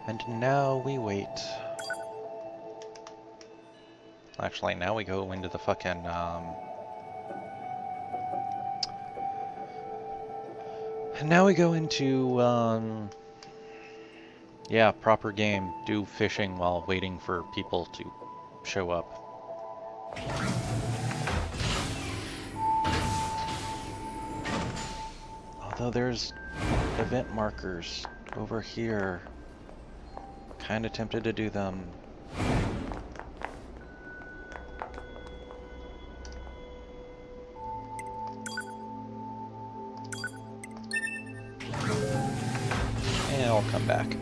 And now we wait. Actually, now we go into the fucking, and now we go into, yeah, proper game. Do fishing while waiting for people to show up. Although there's event markers over here. Kinda tempted to do them. And I'll come back.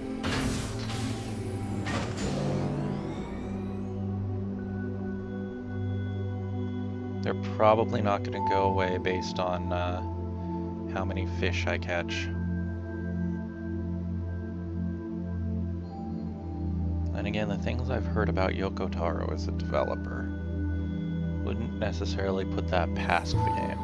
They're probably not going to go away based on how many fish I catch. And again, the things I've heard about Yoko Taro as a developer wouldn't necessarily put that past the game.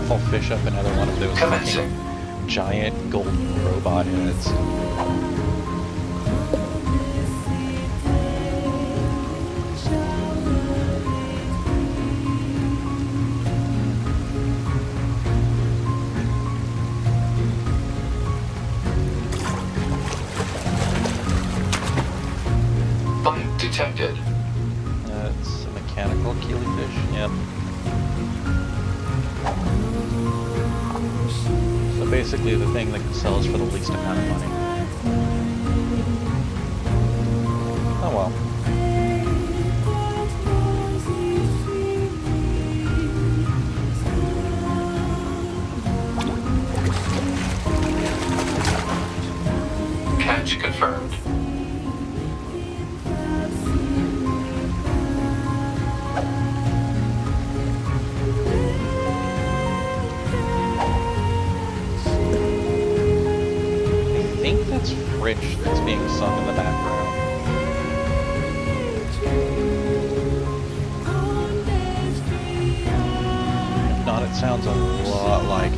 I'll fish up another one of those fucking giant golden robot heads. Bite detected. It's a mechanical killifish, yep. So basically the thing that sells for the least amount of money. Oh well. Catch confirmed. Bridge that's being sung in the background. If not, it sounds a lot like it.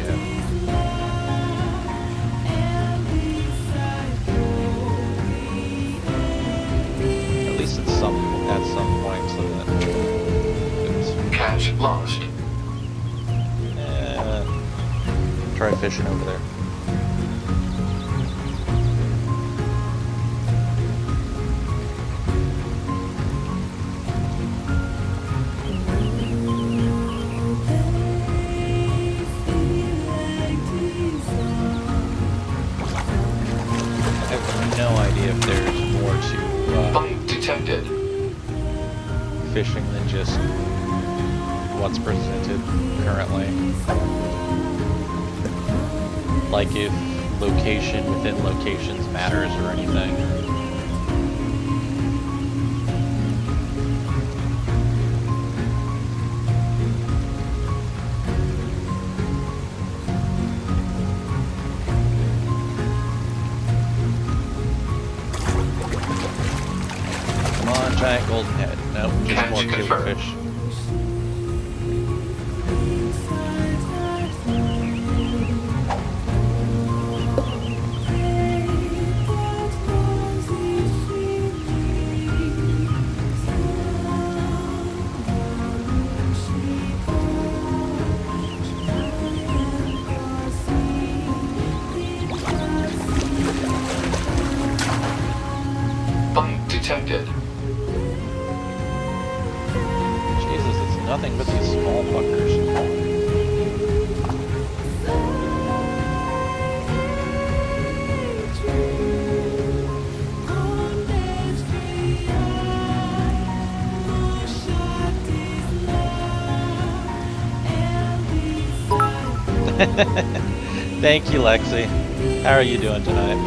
At least at some points of it. Catch lost. Try fishing over there. If there's more to bite detected. Fishing than just what's presented currently. Like if location within locations matters or anything. Giant golden head. Nope, just more killifish. Bite detected. Thank you, Lexi. How are you doing tonight?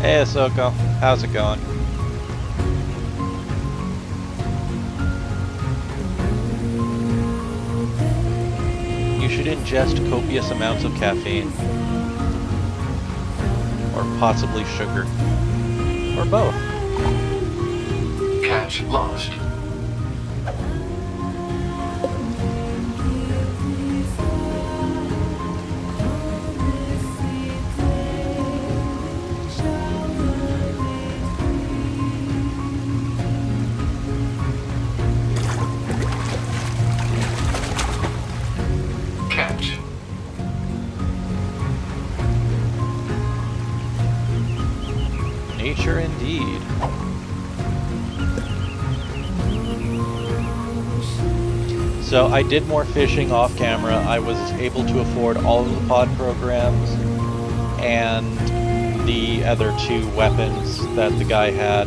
Hey, Ahsoka. How's it going? You should ingest copious amounts of caffeine. Or possibly sugar. Or both. Catch lost. Catch. Nature indeed. So I did more fishing off camera. I was able to afford all of the pod programs and the other 2 weapons that the guy had.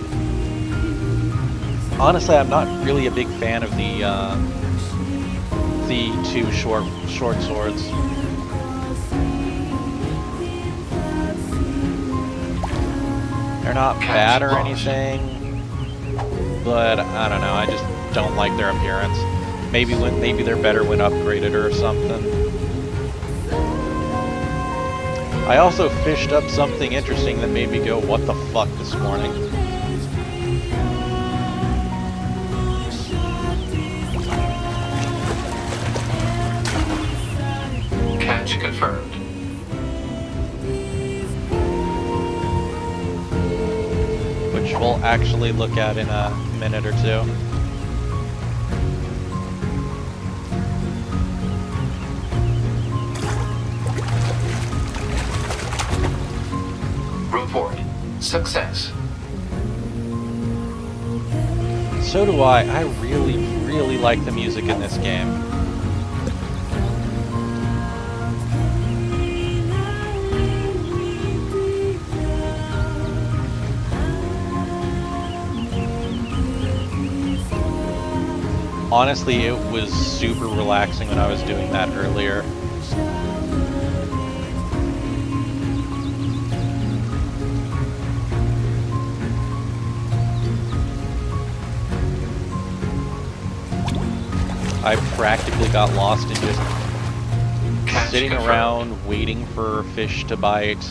Honestly, I'm not really a big fan of the 2 short swords. They're not bad or anything, but I don't know. I just don't like their appearance. Maybe they're better when upgraded or something. I also fished up something interesting that made me go, what the fuck, this morning. Catch confirmed. Which we'll actually look at in a minute or 2. Report. Success. So do I. I really, really like the music in this game. Honestly, it was super relaxing when I was doing that earlier. I practically got lost in just sitting around waiting for fish to bite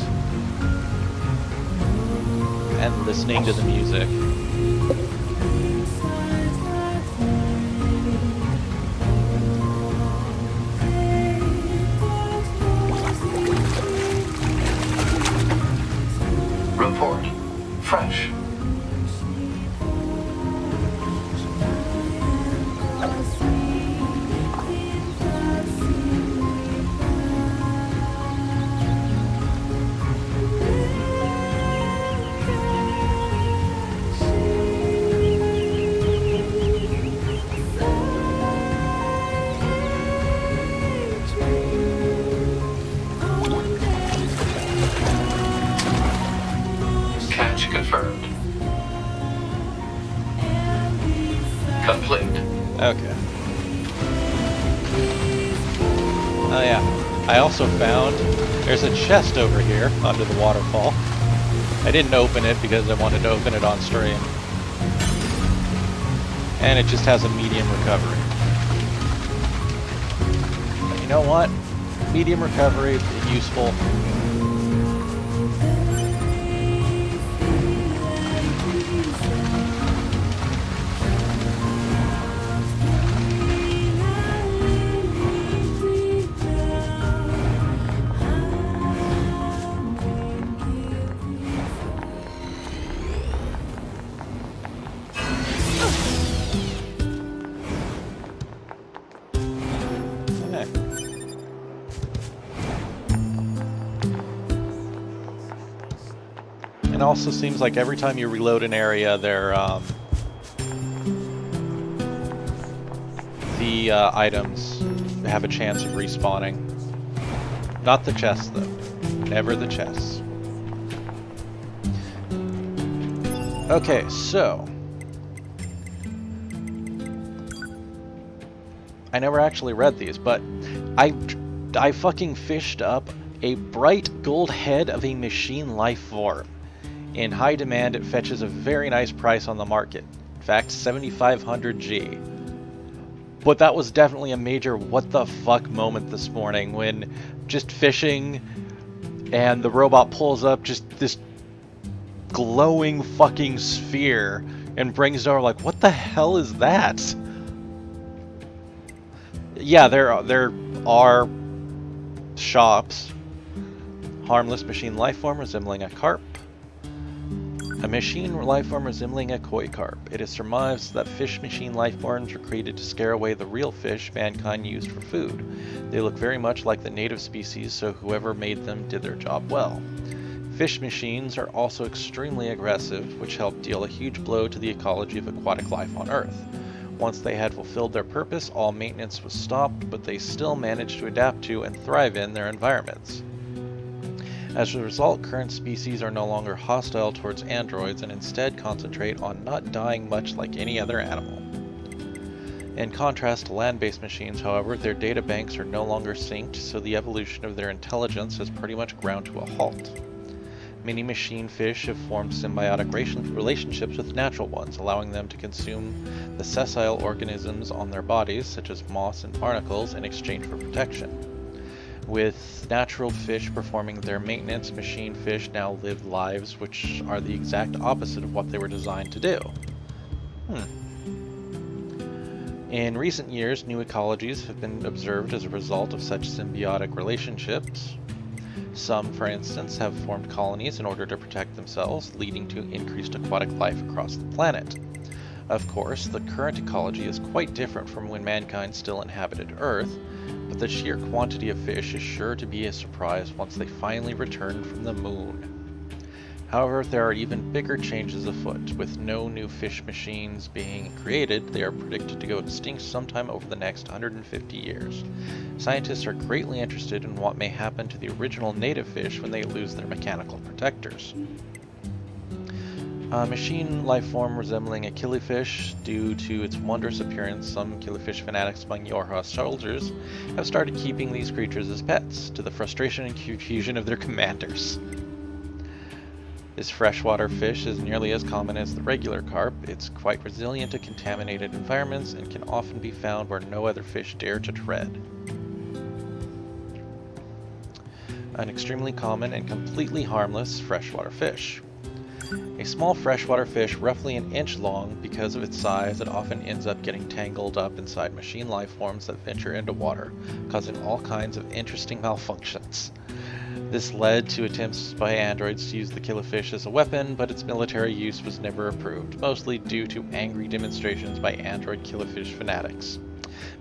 and listening to the music. Report. Fresh. Catch confirmed. Complete. Okay. Oh yeah. I also found there's a chest over here under the waterfall. I didn't open it because I wanted to open it on stream. And it just has a medium recovery. But you know what? Medium recovery, useful. It also seems like every time you reload an area, the items have a chance of respawning. Not the chests, though. Never the chests. Okay, so I never actually read these, but I fucking fished up a bright gold head of a machine life form. In high demand, it fetches a very nice price on the market. In fact, 7,500 G. But that was definitely a major what the fuck moment this morning when just fishing and the robot pulls up just this glowing fucking sphere and brings it over like, what the hell is that? Yeah, there are shops. Harmless machine lifeform resembling a carp. A machine lifeform resembling a koi carp. It is surmised that fish machine lifeforms were created to scare away the real fish mankind used for food. They look very much like the native species, so whoever made them did their job well. Fish machines are also extremely aggressive, which helped deal a huge blow to the ecology of aquatic life on Earth. Once they had fulfilled their purpose, all maintenance was stopped, but they still managed to adapt to and thrive in their environments. As a result, current species are no longer hostile towards androids and instead concentrate on not dying much like any other animal. In contrast to land-based machines, however, their data banks are no longer synced, so the evolution of their intelligence has pretty much ground to a halt. Many machine fish have formed symbiotic relationships with natural ones, allowing them to consume the sessile organisms on their bodies, such as moss and barnacles, in exchange for protection. With natural fish performing their maintenance, machine fish now live lives which are the exact opposite of what they were designed to do. In recent years, new ecologies have been observed as a result of such symbiotic relationships. Some, for instance, have formed colonies in order to protect themselves, leading to increased aquatic life across the planet. Of course, the current ecology is quite different from when mankind still inhabited Earth, but the sheer quantity of fish is sure to be a surprise once they finally return from the moon. However, there are even bigger changes afoot. With no new fish machines being created, they are predicted to go extinct sometime over the next 150 years. Scientists are greatly interested in what may happen to the original native fish when they lose their mechanical protectors. A machine lifeform resembling a killifish, due to its wondrous appearance, some killifish fanatics among Yorha soldiers have started keeping these creatures as pets, to the frustration and confusion of their commanders. This freshwater fish is nearly as common as the regular carp. It's quite resilient to contaminated environments and can often be found where no other fish dare to tread. An extremely common and completely harmless freshwater fish. A small freshwater fish, roughly an inch long. Because of its size, it often ends up getting tangled up inside machine life forms that venture into water, causing all kinds of interesting malfunctions. This led to attempts by androids to use the killifish as a weapon, but its military use was never approved, mostly due to angry demonstrations by android killifish fanatics,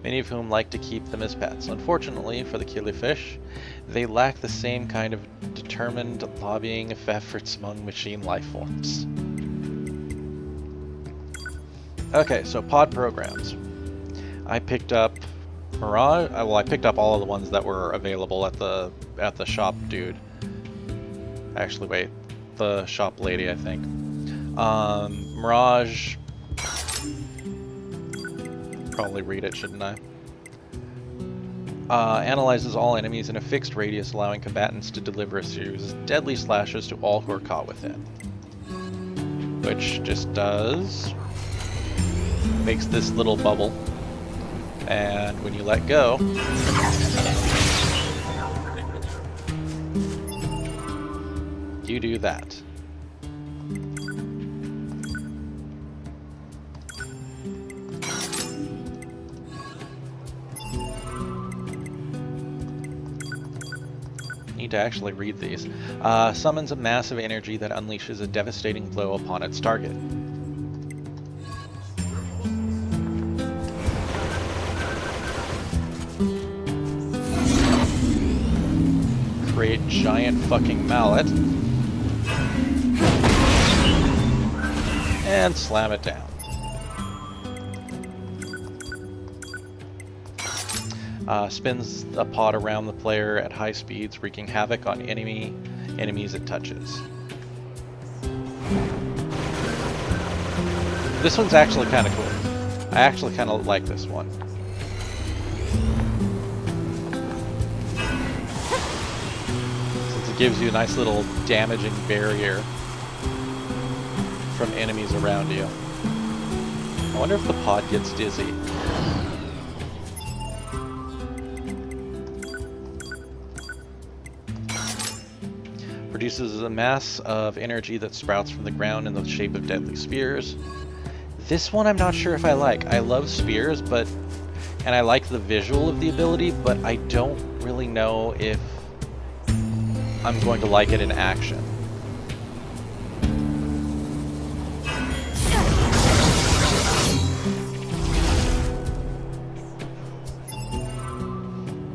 many of whom like to keep them as pets. Unfortunately for the killifish, they lack the same kind of determined lobbying efforts among machine life forms. Okay, so pod programs. I picked up Mirage. Well, I picked up all of the ones that were available at the shop dude. Actually, wait, the shop lady, I think. Mirage. Probably read it, shouldn't I? Analyzes all enemies in a fixed radius, allowing combatants to deliver a series of deadly slashes to all who are caught within. Which just makes this little bubble. And when you let go, you do that. Need to actually read these. Summons a massive energy that unleashes a devastating blow upon its target. Create giant fucking mallet and slam it down. Spins a pod around the player at high speeds, wreaking havoc on enemies it touches. This one's actually kind of cool. I actually kind of like this one. Since it gives you a nice little damaging barrier from enemies around you. I wonder if the pod gets dizzy. Produces a mass of energy that sprouts from the ground in the shape of deadly spears. This one I'm not sure if I like. I love spears, and I like the visual of the ability, but I don't really know if I'm going to like it in action.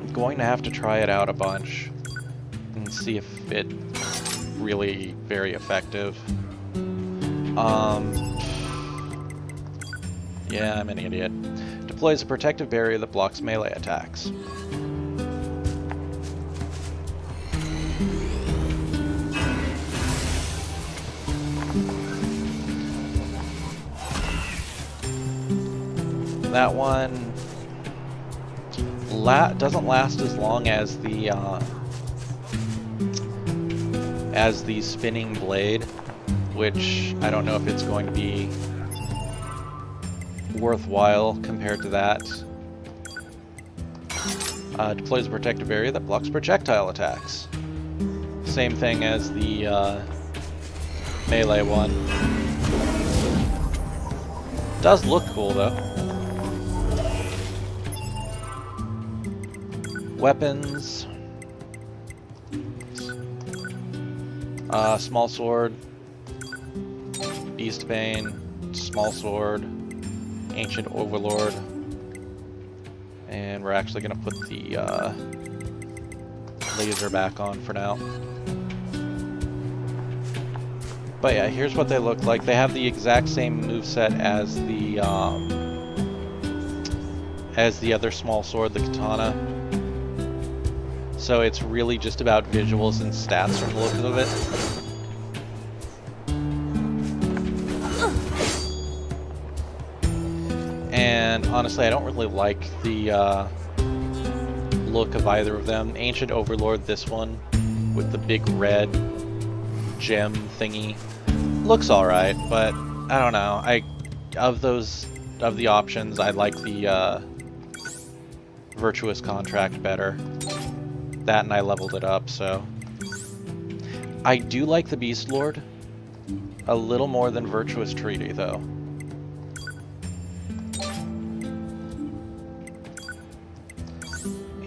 I'm going to have to try it out a bunch and see if it really very effective. Yeah, I'm an idiot. Deploys a protective barrier that blocks melee attacks. That one doesn't last as long as the spinning blade, which I don't know if it's going to be worthwhile compared to that. Deploys a protective barrier that blocks projectile attacks. Same thing as the melee one. Does look cool though. Weapons. Small sword. Beast Bane. Small sword. Ancient Overlord. And we're actually going to put the laser back on for now. But yeah, here's what they look like. They have the exact same moveset as the other small sword, the katana. So it's really just about visuals and stats from the look of it. And honestly, I don't really like the look of either of them. Ancient Overlord, this one, with the big red gem thingy, looks alright, but I don't know. Of the options, I like the Virtuous Contract better. That and I leveled it up, so. I do like the Beast Lord a little more than Virtuous Treaty, though.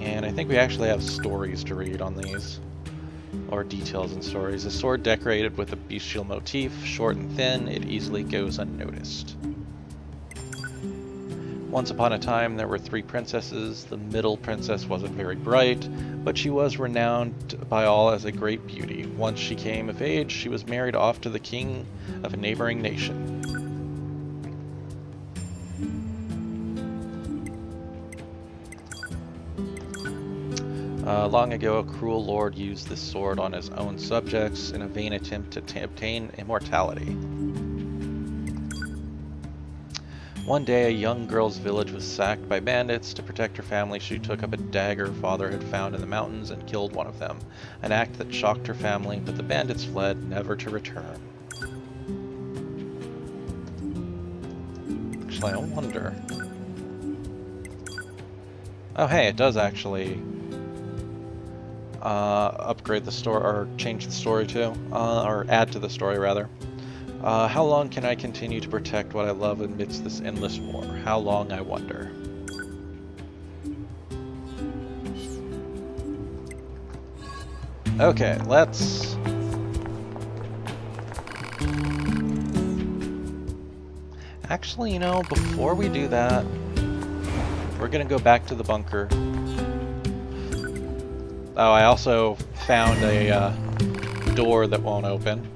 And I think we actually have stories to read on these, or details and stories. A sword decorated with a bestial motif, short and thin, it easily goes unnoticed. Once upon a time, there were 3 princesses. The middle princess wasn't very bright, but she was renowned by all as a great beauty. Once she came of age, she was married off to the king of a neighboring nation. Long ago, a cruel lord used this sword on his own subjects in a vain attempt to obtain immortality. One day, a young girl's village was sacked by bandits. To protect her family, she took up a dagger her father had found in the mountains and killed one of them. An act that shocked her family, but the bandits fled, never to return. Actually, I wonder. Oh, hey, it does actually upgrade the story, or change the story too, or add to the story rather. How long can I continue to protect what I love amidst this endless war? How long, I wonder. Okay, let's... Actually, you know, before we do that, we're gonna go back to the bunker. Oh, I also found a door that won't open.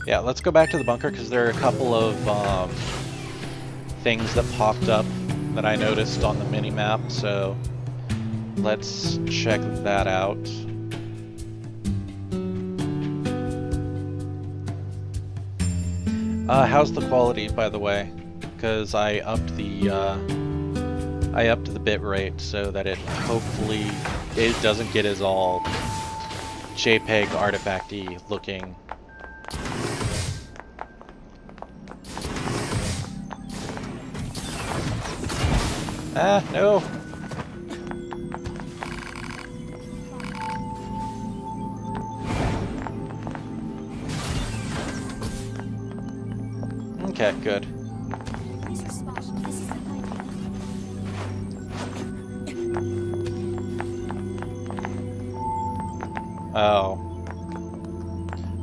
Yeah, let's go back to the bunker because there are a couple of things that popped up that I noticed on the mini-map, so let's check that out. How's the quality, by the way? Because I upped the bit rate so that it hopefully it doesn't get as all JPEG artifacty looking. Ah, no. Okay, good. Oh.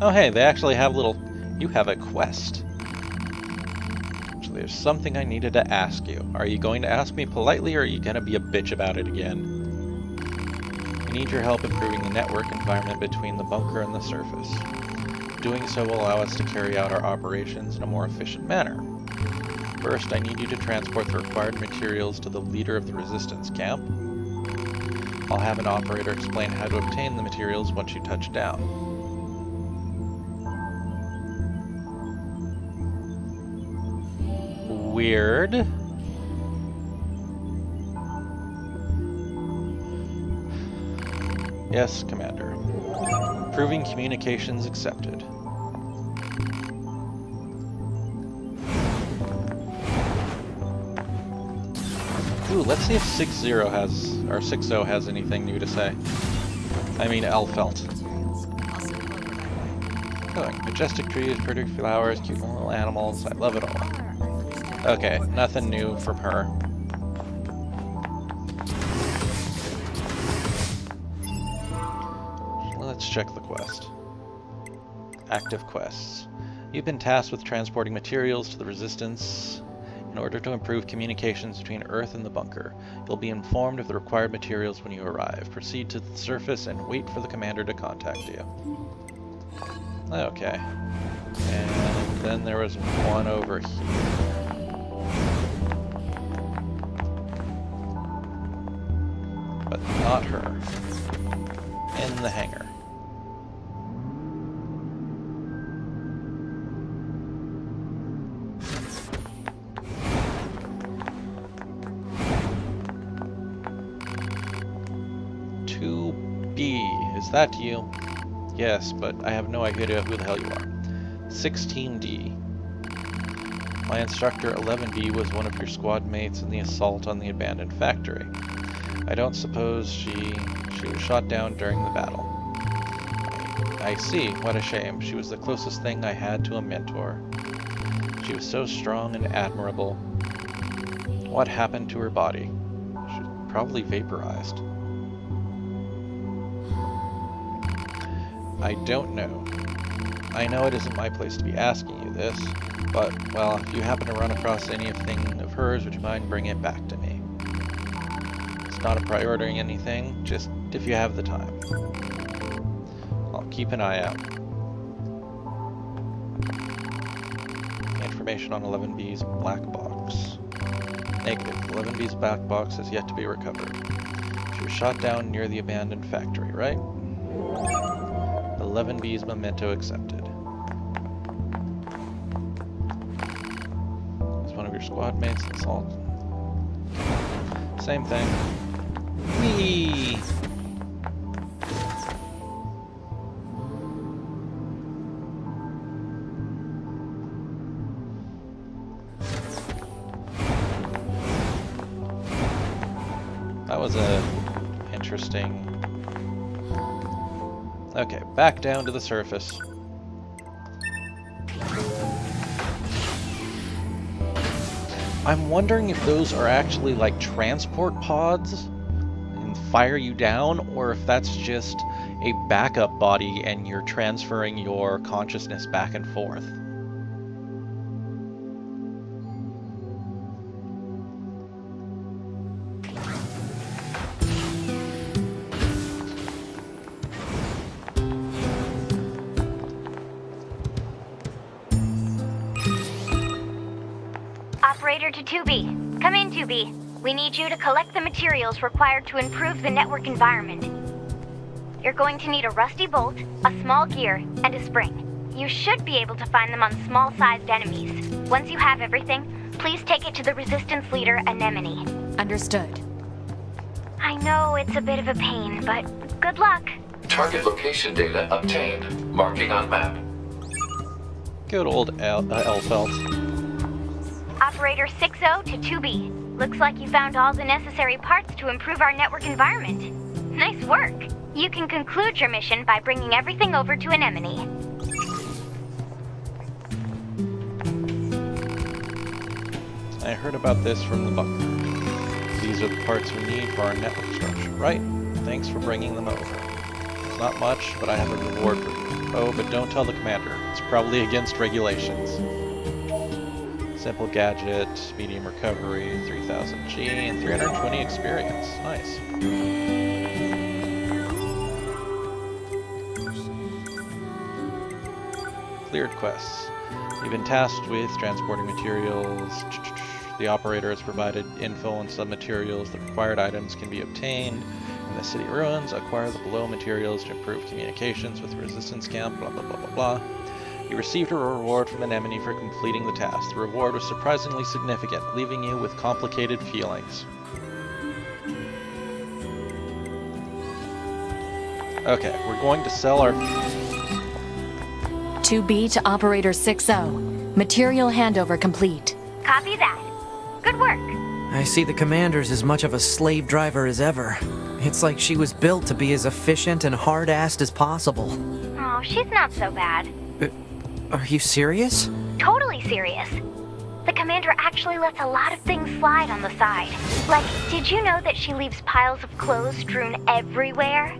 Oh, hey, they actually have little... You have a quest. Actually, there's something I needed to ask you. Are you going to ask me politely, or are you going to be a bitch about it again? We need your help improving the network environment between the bunker and the surface. Doing so will allow us to carry out our operations in a more efficient manner. First, I need you to transport the required materials to the leader of the resistance camp. I'll have an operator explain how to obtain the materials once you touch down. Weird. Yes, Commander. Proving communications accepted. Ooh, let's see if 6-0 has anything new to say. I mean, Elfelt. Oh, majestic trees, pretty flowers, cute little animals. I love it all. Okay, nothing new from her. Let's check the quest. Active quests. You've been tasked with transporting materials to the Resistance in order to improve communications between Earth and the bunker. You'll be informed of the required materials when you arrive. Proceed to the surface and wait for the commander to contact you. Okay. And then there was one over here. But not her. In the hangar. Is that you? Yes, but I have no idea who the hell you are. 16D. My instructor 11B was one of your squad mates in the assault on the abandoned factory. I don't suppose she was shot down during the battle. I see. What a shame. She was the closest thing I had to a mentor. She was so strong and admirable. What happened to her body? She was probably vaporized. I don't know. I know it isn't my place to be asking you this, but, well, if you happen to run across anything of hers, would you mind bringing it back to me? It's not a priority or anything, just if you have the time. I'll keep an eye out. Information on 11B's black box. Negative. 11B's black box has yet to be recovered. She was shot down near the abandoned factory, right? 11B's memento accepted. It's one of your squad mates in assault. Same thing. Whee! That was a interesting... Okay, back down to the surface. I'm wondering if those are actually like transport pods and fire you down, or if that's just a backup body and you're transferring your consciousness back and forth. Operator to 2B. Come in, 2B. We need you to collect the materials required to improve the network environment. You're going to need a rusty bolt, a small gear, and a spring. You should be able to find them on small-sized enemies. Once you have everything, please take it to the Resistance leader, Anemone. Understood. I know it's a bit of a pain, but good luck. Target location data obtained. Marking on map. Good old Elfelt. Operator 60 to 2B. Looks like you found all the necessary parts to improve our network environment. Nice work. You can conclude your mission by bringing everything over to Anemone. I heard about this from the bunker. These are the parts we need for our network structure. Right. Thanks for bringing them over. It's not much, but I have a reward for you. Oh, but don't tell the commander. It's probably against regulations. Simple gadget, medium recovery, 3000 G, and 320 experience. Nice. Cleared quests. You've been tasked with transporting materials. The operator has provided info on some materials. The required items can be obtained in the city ruins. Acquire the below materials to improve communications with the resistance camp. Blah blah blah blah blah. You received a reward from Anemone for completing the task. The reward was surprisingly significant, leaving you with complicated feelings. Okay, we're going to sell our... 2B to Operator 60. Material handover complete. Copy that. Good work. I see the commander's as much of a slave driver as ever. It's like she was built to be as efficient and hard-assed as possible. Oh, she's not so bad. Are you serious? Totally serious. The commander actually lets a lot of things slide on the side. Like, did you know that she leaves piles of clothes strewn everywhere?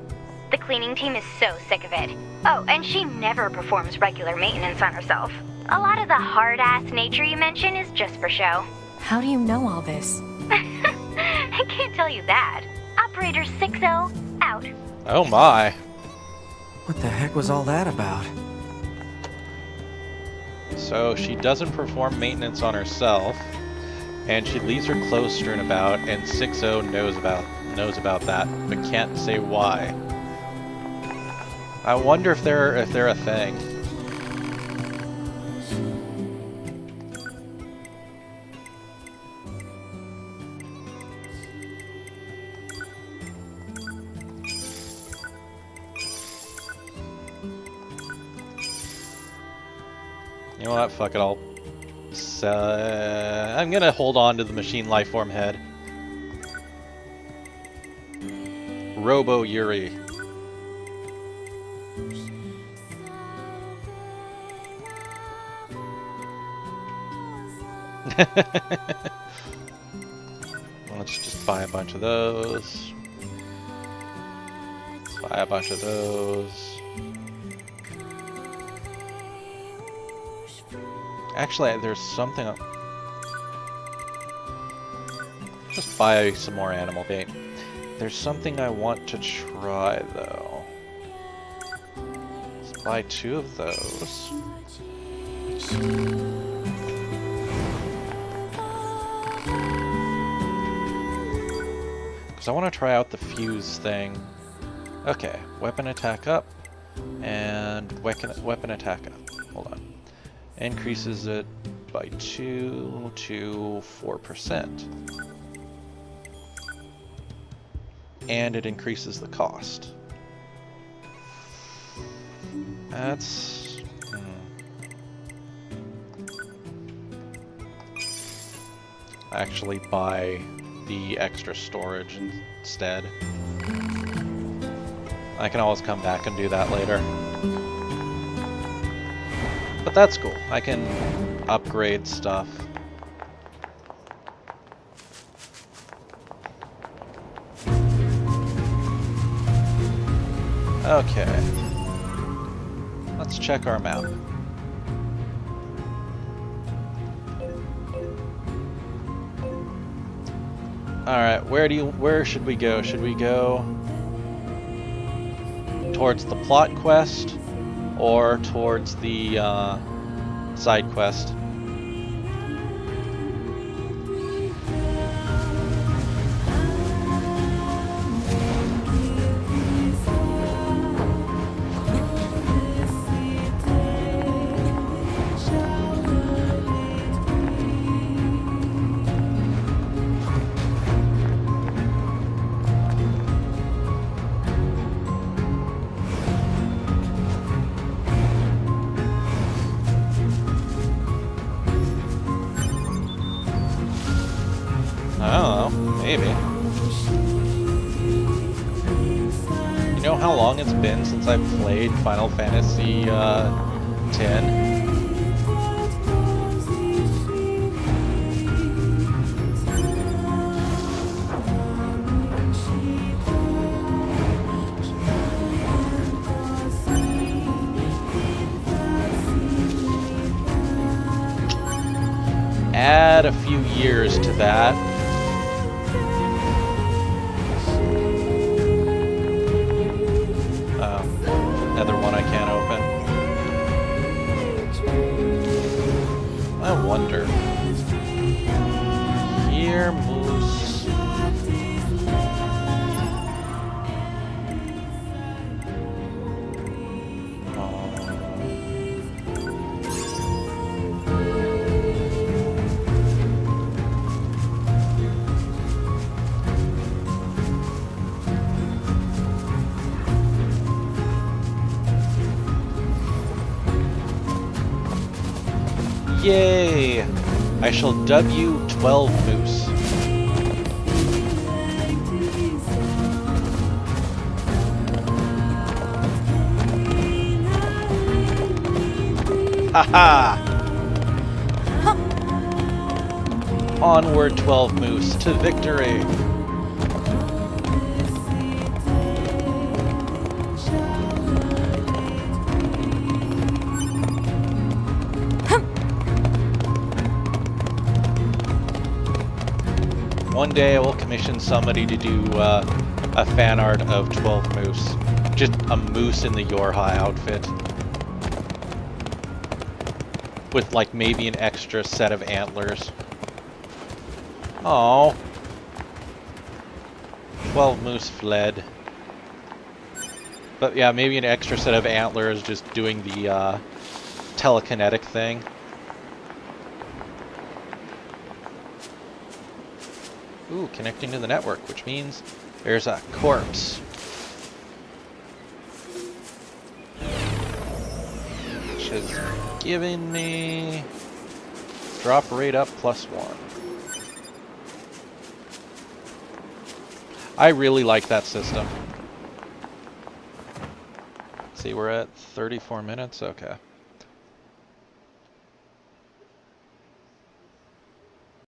The cleaning team is so sick of it. Oh, and she never performs regular maintenance on herself. A lot of the hard-ass nature you mention is just for show. How do you know all this? I can't tell you that. Operator 60, out. Oh my. What the heck was all that about? So she doesn't perform maintenance on herself, and she leaves her clothes strewn about, and 60 knows about that, but can't say why. I wonder if they're a thing. You know what? Fuck it. I'm gonna hold on to the machine lifeform head. Robo Yuri. Let's just buy a bunch of those. Let's buy a bunch of those. Actually, there's something... Just buy some more animal bait. There's something I want to try, though. Let's buy 2 of those. Because I want to try out the fuse thing. Okay, weapon attack up. And weapon attack up. Hold on. Increases it by 2 to 4%. And it increases the cost. That's... Actually buy the extra storage instead. I can always come back and do that later. But that's cool. I can upgrade stuff. Okay. Let's check our map. Alright, where should we go? Should we go towards the plot quest or towards the side quest? Maybe. You know how long it's been since I played Final Fantasy X? Add a few years to that. Another one I can't open. I wonder. Here, Moose. Yay! I shall dub you 12 Moose. Haha! Onward 12 Moose to victory! One day I will commission somebody to do a fan art of 12 Moose. Just a moose in the Yorha outfit. With like maybe an extra set of antlers. Oh, 12 Moose fled. But yeah, maybe an extra set of antlers just doing the telekinetic thing. Ooh, connecting to the network, which means there's a corpse. Which has given me drop rate up +1. I really like that system. Let's see, we're at 34 minutes? Okay.